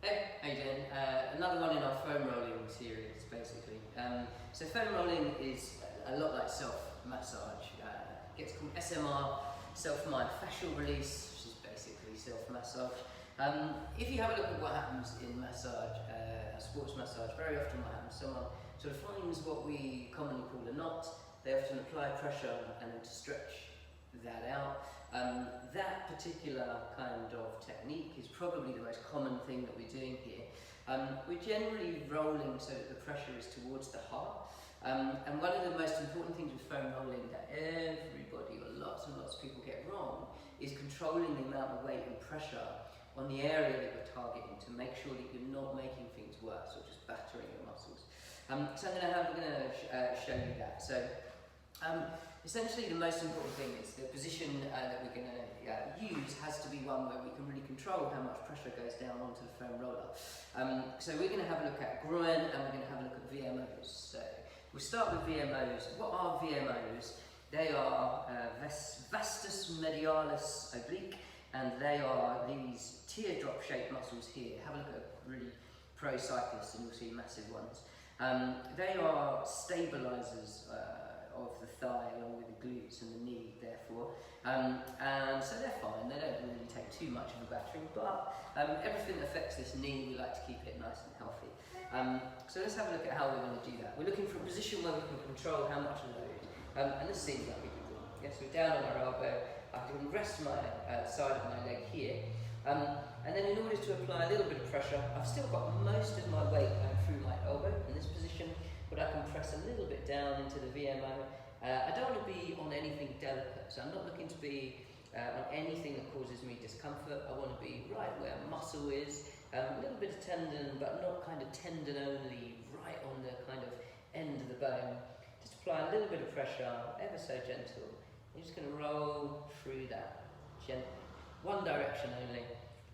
Hey, how you doing? Another one in our foam rolling series, basically. So foam rolling is a lot like self-massage. It gets called SMR, self-myofascial release, which is basically self-massage. If you have a look at what happens in massage, sports massage, very often what happens, someone sort of finds what we commonly call a knot. They often apply pressure and then to stretch that out. That particular kind of technique is probably the most common thing that we're doing here. We're generally rolling so that the pressure is towards the heart. And one of the most important things with foam rolling that everybody or lots and lots of people get wrong is controlling the amount of weight and pressure on the area that you're targeting to make sure that you're not making things worse or just battering your muscles. So I'm going to show you that. So essentially the most important thing is the position that we're going to use has to be one where we can really control how much pressure goes down onto the foam roller. So we're going to have a look at groin and we're going to have a look at VMOs. So we'll start with VMOs. What are VMOs? They are vastus medialis oblique, and they are these teardrop shaped muscles here. Have a look at really pro cyclists and you'll see massive ones. They are stabilizers of the thigh along with the glutes and the knee, therefore, and so they're fine. They don't really take too much of a battering, but everything that affects this knee, we like to keep it nice and healthy. So let's have a look at how we're going to do that. We're looking for a position where we can control how much load, and this seems like we can do. Yes, we're down on our elbow. I can rest my side of my leg here, and then in order to apply a little bit of pressure, I've still got most of my weight through my elbow in this position, but I can press a little bit down into the VMO. I don't want to be on anything delicate, so I'm not looking to be on anything that causes me discomfort. I want to be right where muscle is, a little bit of tendon, but not kind of tendon only, right on the kind of end of the bone. Just apply a little bit of pressure, ever so gentle. You're just going to roll through that gently. One direction only.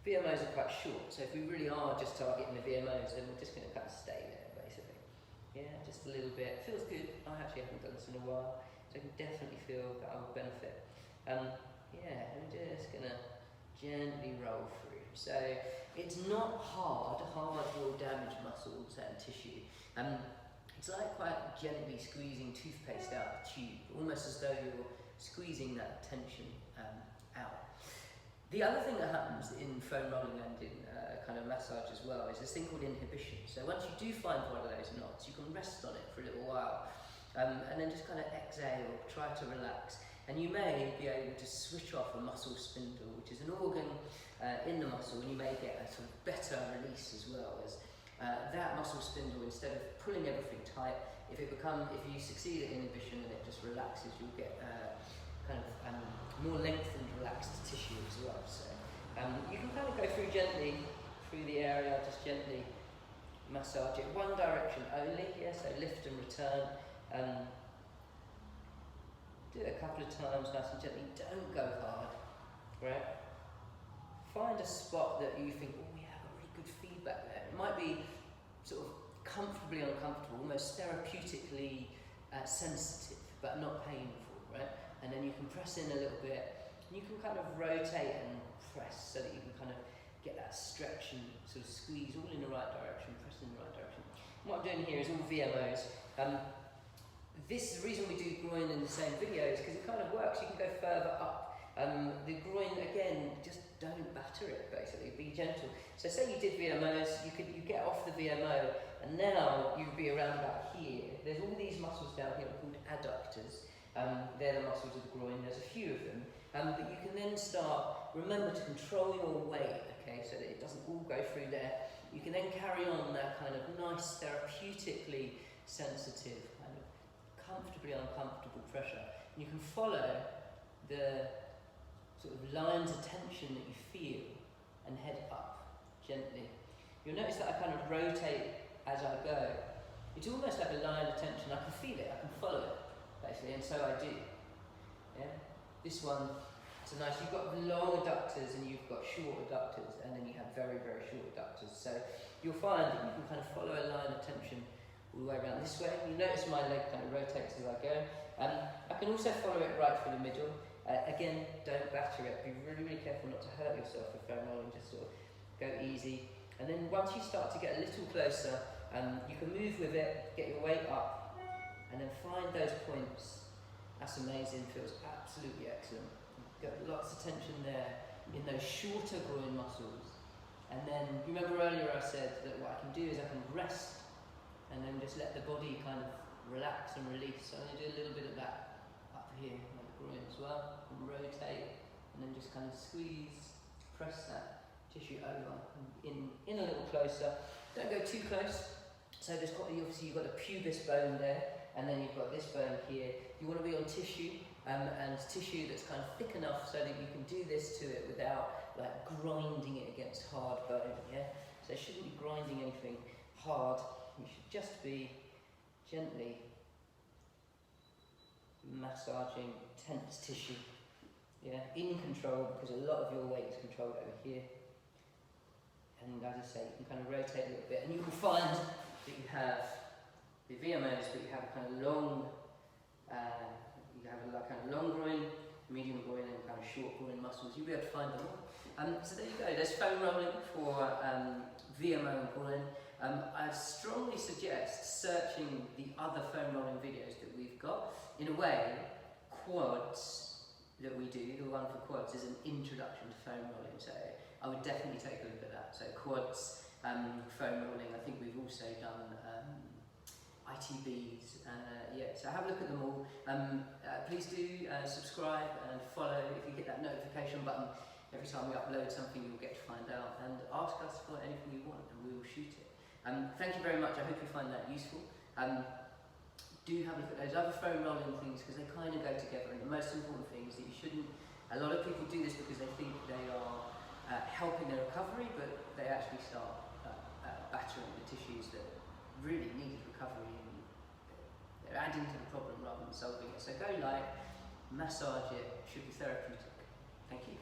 VMOs are quite short, so if we really are just targeting the VMOs, then we're just going to kind of stay there, basically. Yeah, just a little bit. Feels good. I actually haven't done this in a while, so I can definitely feel that I will benefit. Yeah, I'm just going to gently roll through. So it's not hard. Hard will damage muscles and tissue. It's like quite gently squeezing toothpaste out the tube, almost as though you're squeezing that tension out. The other thing that happens in foam rolling and in kind of massage as well is this thing called inhibition. So once you do find one of those knots, you can rest on it for a little while and then just kind of exhale, try to relax. And you may be able to switch off a muscle spindle, which is an organ in the muscle, and you may get a sort of better release as well as that muscle spindle, instead of pulling everything tight, if you succeed at inhibition and it just relaxes, you'll get kind of more lengthened, relaxed tissue as well. So you can kind of go through gently through the area, just gently massage it one direction only. Yeah, so lift and return. Do it a couple of times, nice and gently. Don't go hard. Right. Find a spot that you think, oh yeah, I've got really good feedback there. It might be sort of comfortably uncomfortable, almost therapeutically sensitive, but not painful. Right. And then you can press in a little bit, and you can kind of rotate and press so that you can kind of get that stretch and sort of squeeze all in the right direction, press in the right direction. And what I'm doing here is all VMOs. This is the reason we do groin in the same video is because it kind of works. You can go further up. The groin, again, just don't batter it, basically. Be gentle. So say you did VMOs, you get off the VMO, and now you'd be around about here. There's all these muscles down here called adductors. They're the muscles of the groin, there's a few of them, but you can then remember to control your weight, okay, so that it doesn't all go through there. You can then carry on that kind of nice, therapeutically sensitive, kind of comfortably uncomfortable pressure. And you can follow the sort of lines of tension that you feel and head up gently. You'll notice that I kind of rotate as I go. It's almost like a line of tension. I can feel it, I can follow it. Basically, and so I do. Yeah, this one, it's a nice. You've got long adductors and you've got short adductors, and then you have very, very short adductors. So you'll find that you can kind of follow a line of tension all the way around this way. You notice my leg kind of rotates as I go. I can also follow it right through the middle. Again, don't batter it. Be really, really careful not to hurt yourself with foam rolling. Just sort of go easy. And then once you start to get a little closer, you can move with it, get your weight up, and then find those points. That's amazing, feels absolutely excellent. Got lots of tension there in those shorter groin muscles. And then, remember earlier I said that what I can do is I can rest and then just let the body kind of relax and release. So I'm going to do a little bit of that up here on the groin as well, and rotate, and then just kind of squeeze, press that tissue over, in a little closer. Don't go too close. So there's got, obviously you've got a pubis bone there, and then you've got this bone here. You want to be on tissue, and tissue that's kind of thick enough so that you can do this to it without like grinding it against hard bone, yeah? So it shouldn't be grinding anything hard. You should just be gently massaging tense tissue, yeah? In control, because a lot of your weight is controlled over here. And as I say, you can kind of rotate a little bit, and you will find that you have the VMOs, but you have a kind of long, long groin, medium groin, and kind of short groin muscles. You'll be able to find them all. So there you go. There's foam rolling for VMO and groin. I strongly suggest searching the other foam rolling videos that we've got. In a way, quads that we do, the one for quads, is an introduction to foam rolling. So I would definitely take a look at that. So quads, foam rolling. I think we've also done ITBs. Yeah, so have a look at them all. Please do subscribe and follow. If you hit that notification button, every time we upload something, you'll get to find out. And ask us for anything you want, and we will shoot it. Thank you very much. I hope you find that useful. Do have a look at those other foam rolling things, because they kind of go together. And the most important thing is that you shouldn't. A lot of people do this because they think they are helping their recovery, but they actually start battering the tissues that really needed recovery, and they're adding to the problem rather than solving it. So go light, massage it, should be therapeutic. Thank you.